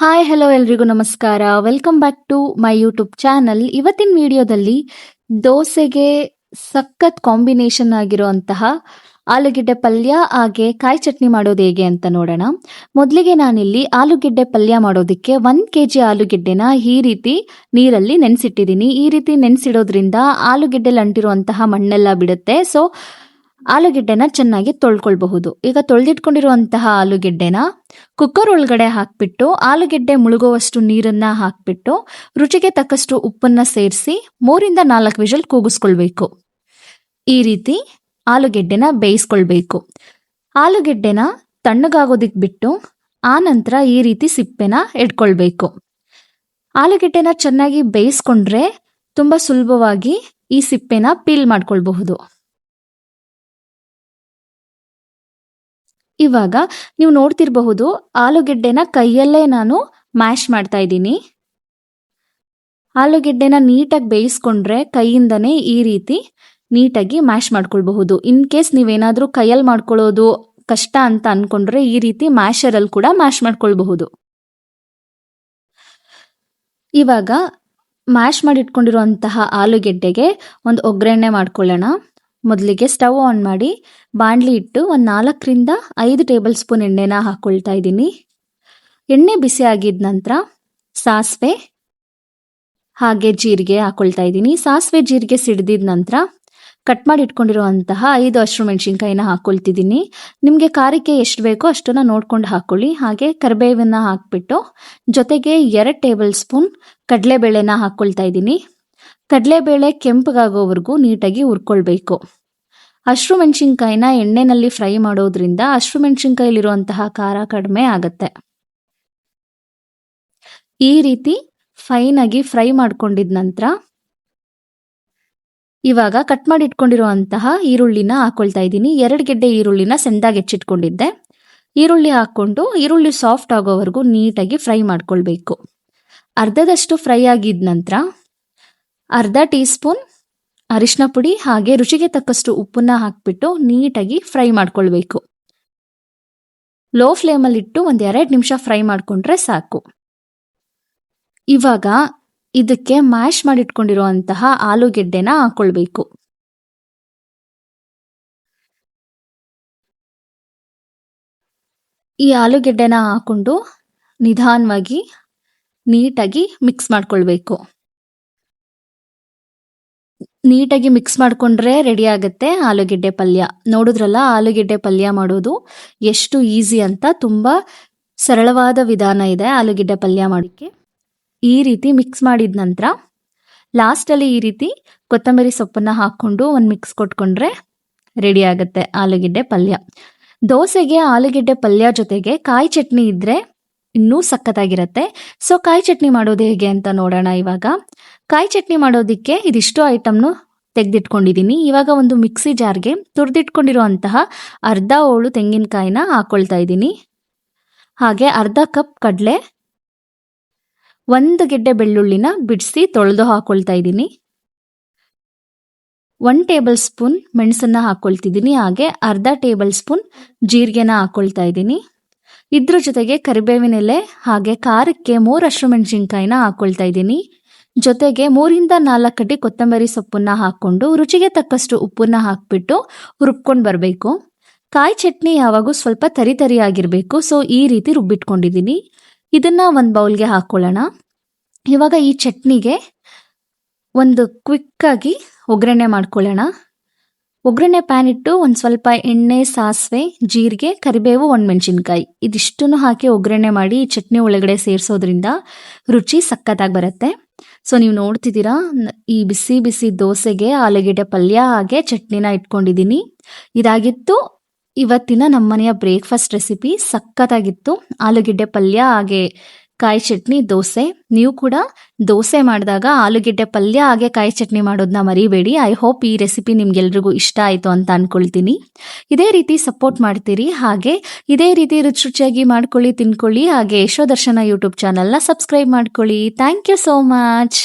Hi hello ಎಲ್ರಿಗೂ ನಮಸ್ಕಾರ. Welcome back to my YouTube channel. ಇವತ್ತಿನ ವಿಡಿಯೋದಲ್ಲಿ ದೋಸೆಗೆ ಸಖತ್ ಕಾಂಬಿನೇಷನ್ ಆಗಿರುವಂತಹ ಆಲೂಗೆಡ್ಡೆ ಪಲ್ಯ ಹಾಗೆ ಕಾಯಿ ಚಟ್ನಿ ಮಾಡೋದು ಹೇಗೆ ಅಂತ ನೋಡೋಣ. ಮೊದಲಿಗೆ ನಾನಿಲ್ಲಿ ಆಲೂಗೆಡ್ಡೆ ಪಲ್ಯ ಮಾಡೋದಕ್ಕೆ 1 kg ಆಲೂಗೆಡ್ಡೆನ ಈ ರೀತಿ ನೀರಲ್ಲಿ ನೆನೆಸಿಟ್ಟಿದ್ದೀನಿ. ಈ ರೀತಿ ನೆನೆಸಿಡೋದ್ರಿಂದ ಆಲೂಗೆಡ್ಡೆಲಿ ಅಂಟಿರುವಂತಹ ಮಣ್ಣೆಲ್ಲ ಬಿಡುತ್ತೆ. ಸೊ ಆಲೂಗೆಡ್ಡೆನ ಚೆನ್ನಾಗಿ ತೊಳ್ಕೊಳ್ಬಹುದು. ಈಗ ತೊಳೆದಿಟ್ಕೊಂಡಿರುವಂತಹ ಆಲೂಗೆಡ್ಡೆನ ಕುಕ್ಕರ್ ಒಳಗಡೆ ಹಾಕ್ಬಿಟ್ಟು ಆಲೂಗೆಡ್ಡೆ ಮುಳುಗುವಷ್ಟು ನೀರನ್ನ ಹಾಕ್ಬಿಟ್ಟು ರುಚಿಗೆ ತಕ್ಕಷ್ಟು ಉಪ್ಪನ್ನ ಸೇರಿಸಿ 3 ರಿಂದ 4 ವಿಷಲ್ ಕೂಗಿಸ್ಕೊಳ್ಬೇಕು. ಈ ರೀತಿ ಆಲೂಗೆಡ್ಡೆನ ಬೇಯಿಸ್ಕೊಳ್ಬೇಕು. ಆಲೂಗೆಡ್ಡೆನ ತಣ್ಣಗಾಗೋದಿಕ್ ಬಿಟ್ಟು ಆ ನಂತರ ಈ ರೀತಿ ಸಿಪ್ಪೆನ ಎಡ್ಕೊಳ್ಬೇಕು. ಆಲೂಗೆಡ್ಡೆನ ಚೆನ್ನಾಗಿ ಬೇಯಿಸ್ಕೊಂಡ್ರೆ ತುಂಬಾ ಸುಲಭವಾಗಿ ಈ ಸಿಪ್ಪೆನ ಪೀಲ್ ಮಾಡ್ಕೊಳ್ಬಹುದು. ಇವಾಗ ನೀವು ನೋಡ್ತಿರಬಹುದು, ಆಲೂಗೆಡ್ಡೆನ ಕೈಯಲ್ಲೇ ನಾನು ಮ್ಯಾಶ್ ಮಾಡ್ತಾ ಇದ್ದೀನಿ. ಆಲೂಗೆಡ್ಡೆನ ನೀಟಾಗಿ ಬೇಯಿಸ್ಕೊಂಡ್ರೆ ಕೈಯಿಂದನೇ ಈ ರೀತಿ ನೀಟಾಗಿ ಮ್ಯಾಶ್ ಮಾಡ್ಕೊಳ್ಬಹುದು. ಇನ್ ಕೇಸ್ ನೀವೇನಾದ್ರೂ ಕೈಯಲ್ಲಿ ಮಾಡ್ಕೊಳ್ಳೋದು ಕಷ್ಟ ಅಂತ ಅನ್ಕೊಂಡ್ರೆ ಈ ರೀತಿ ಮ್ಯಾಶರಲ್ಲಿ ಕೂಡ ಮ್ಯಾಶ್ ಮಾಡ್ಕೊಳ್ಬಹುದು. ಇವಾಗ ಮ್ಯಾಶ್ ಮಾಡಿಟ್ಕೊಂಡಿರುವಂತಹ ಆಲೂಗೆಡ್ಡೆಗೆ ಒಂದು ಒಗ್ಗರಣೆ ಮಾಡ್ಕೊಳ್ಳೋಣ. ಮೊದಲಿಗೆ ಸ್ಟವ್ ಆನ್ ಮಾಡಿ ಬಾಣಲಿ ಇಟ್ಟು 4 ರಿಂದ 5 ಟೇಬಲ್ ಸ್ಪೂನ್ ಎಣ್ಣೆನ ಹಾಕೊಳ್ತಾ ಇದ್ದೀನಿ. ಎಣ್ಣೆ ಬಿಸಿ ಆಗಿದ ನಂತರ ಸಾಸಿವೆ ಹಾಗೆ ಜೀರಿಗೆ ಹಾಕೊಳ್ತಾ ಇದ್ದೀನಿ. ಸಾಸಿವೆ ಜೀರಿಗೆ ಸಿಡಿದಿದ ನಂತರ ಕಟ್ ಮಾಡಿ ಇಟ್ಕೊಂಡಿರುವಂತಹ 5 ಹಸಿರು ಮೆಣಸಿನ್ಕಾಯಿನ ಹಾಕೊಳ್ತಿದ್ದೀನಿ. ನಿಮಗೆ ಖಾರಕ್ಕೆ ಎಷ್ಟು ಬೇಕೋ ಅಷ್ಟನ್ನ ನೋಡ್ಕೊಂಡು ಹಾಕೊಳ್ಳಿ. ಹಾಗೆ ಕರಿಬೇವನ್ನ ಹಾಕ್ಬಿಟ್ಟು ಜೊತೆಗೆ 2 ಟೇಬಲ್ ಸ್ಪೂನ್ ಕಡಲೆಬೇಳೆನ ಹಾಕೊಳ್ತಾ ಇದ್ದೀನಿ. ಕಡಲೆಬೇಳೆ ಕೆಂಪಗಾಗೋವರೆಗೂ ನೀಟಾಗಿ ಹುರ್ಕೊಳ್ಬೇಕು. ಹಸಿರು ಮೆಣಸಿನ್ಕಾಯಿನ ಎಣ್ಣೆನಲ್ಲಿ ಫ್ರೈ ಮಾಡೋದ್ರಿಂದ ಹಸಿರು ಮೆಣಸಿನ್ಕಾಯಿಲಿರುವಂತಹ ಖಾರ ಕಡಿಮೆ ಆಗುತ್ತೆ. ಈ ರೀತಿ ಫೈನ್ ಆಗಿ ಫ್ರೈ ಮಾಡ್ಕೊಂಡಿದ ನಂತರ ಇವಾಗ ಕಟ್ ಮಾಡಿ ಇಟ್ಕೊಂಡಿರುವಂತಹ ಈರುಳ್ಳಿನ ಹಾಕೊಳ್ತಾ ಇದ್ದೀನಿ. 2 ಗೆಡ್ಡೆ ಈರುಳ್ಳಿನ ಸಣ್ಣದಾಗಿ ಹೆಚ್ಚಿಟ್ಕೊಂಡಿದ್ದೆ. ಈರುಳ್ಳಿ ಹಾಕೊಂಡು ಈರುಳ್ಳಿ ಸಾಫ್ಟ್ ಆಗೋವರೆಗೂ ನೀಟಾಗಿ ಫ್ರೈ ಮಾಡ್ಕೊಳ್ಬೇಕು. ಅರ್ಧದಷ್ಟು ಫ್ರೈ ಆಗಿದ ನಂತರ ಅರ್ಧ ಟೀ ಸ್ಪೂನ್ ಅರಿಶಿನ ಪುಡಿ ಹಾಗೆ ರುಚಿಗೆ ತಕ್ಕಷ್ಟು ಉಪ್ಪನ್ನ ಹಾಕ್ಬಿಟ್ಟು ನೀಟಾಗಿ ಫ್ರೈ ಮಾಡ್ಕೊಳ್ಬೇಕು. ಲೋ ಫ್ಲೇಮಲ್ಲಿ ಇಟ್ಟು 1-2 ನಿಮಿಷ ಫ್ರೈ ಮಾಡ್ಕೊಂಡ್ರೆ ಸಾಕು. ಇವಾಗ ಇದಕ್ಕೆ ಮ್ಯಾಶ್ ಮಾಡಿಟ್ಕೊಂಡಿರುವಂತಹ ಆಲೂಗೆಡ್ಡೆನ ಹಾಕೊಳ್ಬೇಕು. ಈ ಆಲೂಗೆಡ್ಡೆನ ಹಾಕೊಂಡು ನಿಧಾನವಾಗಿ ನೀಟಾಗಿ ಮಿಕ್ಸ್ ಮಾಡ್ಕೊಳ್ಬೇಕು. ನೀಟಾಗಿ ಮಿಕ್ಸ್ ಮಾಡ್ಕೊಂಡ್ರೆ ರೆಡಿ ಆಗುತ್ತೆ ಆಲೂಗೆಡ್ಡೆ ಪಲ್ಯ. ನೋಡಿದ್ರಲ್ಲ ಆಲೂಗೆಡ್ಡೆ ಪಲ್ಯ ಮಾಡೋದು ಎಷ್ಟು ಈಸಿ ಅಂತ. ತುಂಬಾ ಸರಳವಾದ ವಿಧಾನ ಇದೆ ಆಲೂಗೆಡ್ಡೆ ಪಲ್ಯ ಮಾಡೋಕ್ಕೆ. ಈ ರೀತಿ ಮಿಕ್ಸ್ ಮಾಡಿದ ನಂತರ ಲಾಸ್ಟಲ್ಲಿ ಈ ರೀತಿ ಕೊತ್ತಂಬರಿ ಸೊಪ್ಪನ್ನ ಹಾಕೊಂಡು ಒಂದು ಮಿಕ್ಸ್ ಕೊಟ್ಕೊಂಡ್ರೆ ರೆಡಿ ಆಗುತ್ತೆ ಆಲೂಗೆಡ್ಡೆ ಪಲ್ಯ. ದೋಸೆಗೆ ಆಲೂಗೆಡ್ಡೆ ಪಲ್ಯ ಜೊತೆಗೆ ಕಾಯಿ ಚಟ್ನಿ ಇದ್ರೆ ಇನ್ನೂ ಸಖತ್ತಾಗಿರುತ್ತೆ. ಸೊ ಕಾಯಿ ಚಟ್ನಿ ಮಾಡೋದು ಹೇಗೆ ಅಂತ ನೋಡೋಣ. ಇವಾಗ ಕಾಯಿ ಚಟ್ನಿ ಮಾಡೋದಕ್ಕೆ ಇದಿಷ್ಟು ಐಟಮ್ನು ತೆಗೆದಿಟ್ಕೊಂಡಿದ್ದೀನಿ. ಇವಾಗ ಒಂದು ಮಿಕ್ಸಿ ಜಾರ್ಗೆ ತುರಿದಿಟ್ಕೊಂಡಿರುವಂತಹ ಅರ್ಧ ಹೋಳು ತೆಂಗಿನಕಾಯಿನ ಹಾಕೊಳ್ತಾ ಇದ್ದೀನಿ. ಹಾಗೆ ಅರ್ಧ ಕಪ್ ಕಡಲೆ, 1 ಗೆಡ್ಡೆ ಬೆಳ್ಳುಳ್ಳಿನ ಬಿಡಿಸಿ ತೊಳೆದು ಹಾಕೊಳ್ತಾ ಇದ್ದೀನಿ. 1 ಟೇಬಲ್ ಸ್ಪೂನ್ ಮೆಣಸನ್ನ ಹಾಕೊಳ್ತಿದ್ದೀನಿ. ಹಾಗೆ ಅರ್ಧ ಟೇಬಲ್ ಸ್ಪೂನ್ ಜೀರಿಗೆನ ಹಾಕೊಳ್ತಾ ಇದ್ದೀನಿ. ಇದ್ರ ಜೊತೆಗೆ ಕರಿಬೇವಿನ ಎಲೆ ಹಾಗೆ ಖಾರಕ್ಕೆ 3 ಹಸಿರು ಮೆಣಸಿನ್ಕಾಯಿನ ಹಾಕೊಳ್ತಾ ಇದ್ದೀನಿ. ಜೊತೆಗೆ 3 ರಿಂದ 4 ಕಡ್ಡಿ ಕೊತ್ತಂಬರಿ ಸೊಪ್ಪನ್ನ ಹಾಕೊಂಡು ರುಚಿಗೆ ತಕ್ಕಷ್ಟು ಉಪ್ಪನ್ನ ಹಾಕ್ಬಿಟ್ಟು ರುಬ್ಕೊಂಡು ಬರಬೇಕು. ಕಾಯಿ ಚಟ್ನಿ ಯಾವಾಗೂ ಸ್ವಲ್ಪ ತರಿ ಆಗಿರಬೇಕು. ಸೊ ಈ ರೀತಿ ರುಬ್ಬಿಟ್ಕೊಂಡಿದ್ದೀನಿ. ಇದನ್ನ ಒಂದು ಬೌಲ್ಗೆ ಹಾಕೊಳ್ಳೋಣ. ಇವಾಗ ಈ ಚಟ್ನಿಗೆ ಒಂದು ಕ್ವಿಕ್ ಆಗಿ ಒಗ್ಗರಣೆ ಮಾಡ್ಕೊಳ್ಳೋಣ. ಒಗ್ಗರಣೆ ಪ್ಯಾನ್ ಇಟ್ಟು ಒಂದು ಸ್ವಲ್ಪ ಎಣ್ಣೆ, ಸಾಸಿವೆ, ಜೀರಿಗೆ, ಕರಿಬೇವು, ಒಣಮೆಣಸಿನ್ಕಾಯಿ ಇದಿಷ್ಟನ್ನು ಹಾಕಿ ಒಗ್ಗರಣೆ ಮಾಡಿ ಈ ಚಟ್ನಿ ಒಳಗಡೆ ಸೇರಿಸೋದ್ರಿಂದ ರುಚಿ ಸಖತ್ತಾಗಿ ಬರುತ್ತೆ. ಸೊ ನೀವು ನೋಡ್ತಿದ್ದೀರಾ, ಈ ಬಿಸಿ ಬಿಸಿ ದೋಸೆಗೆ ಆಲೂಗೆಡ್ಡೆ ಪಲ್ಯ ಹಾಗೆ ಚಟ್ನಿನ ಇಟ್ಕೊಂಡಿದ್ದೀನಿ. ಇದಾಗಿತ್ತು ಇವತ್ತಿನ ನಮ್ಮನೆಯ ಬ್ರೇಕ್ಫಾಸ್ಟ್ ರೆಸಿಪಿ. ಸಖತ್ತಾಗಿತ್ತು ಆಲೂಗೆಡ್ಡೆ ಪಲ್ಯ ಹಾಗೆ ಕಾಯಿ ಚಟ್ನಿ ದೋಸೆ. ನೀವು ಕೂಡ ದೋಸೆ ಮಾಡಿದಾಗ ಆಲೂಗೆಡ್ಡೆ ಪಲ್ಯ ಹಾಗೆ ಕಾಯಿ ಚಟ್ನಿ ಮಾಡೋದನ್ನ ಮರಿಬೇಡಿ. ಐ ಹೋಪ್ ಈ ರೆಸಿಪಿ ನಿಮ್ಗೆಲ್ರಿಗೂ ಇಷ್ಟ ಆಯಿತು ಅಂತ ಅನ್ಕೊಳ್ತೀನಿ. ಇದೇ ರೀತಿ ಸಪೋರ್ಟ್ ಮಾಡ್ತೀರಿ. ಹಾಗೆ ಇದೇ ರೀತಿ ರುಚಿಯಾಗಿ ಮಾಡ್ಕೊಳ್ಳಿ, ತಿನ್ಕೊಳ್ಳಿ. ಹಾಗೆ ಯಶೋದರ್ಶನ ಯೂಟ್ಯೂಬ್ ಚಾನಲ್ನ ಸಬ್ಸ್ಕ್ರೈಬ್ ಮಾಡ್ಕೊಳ್ಳಿ. Thank you so much.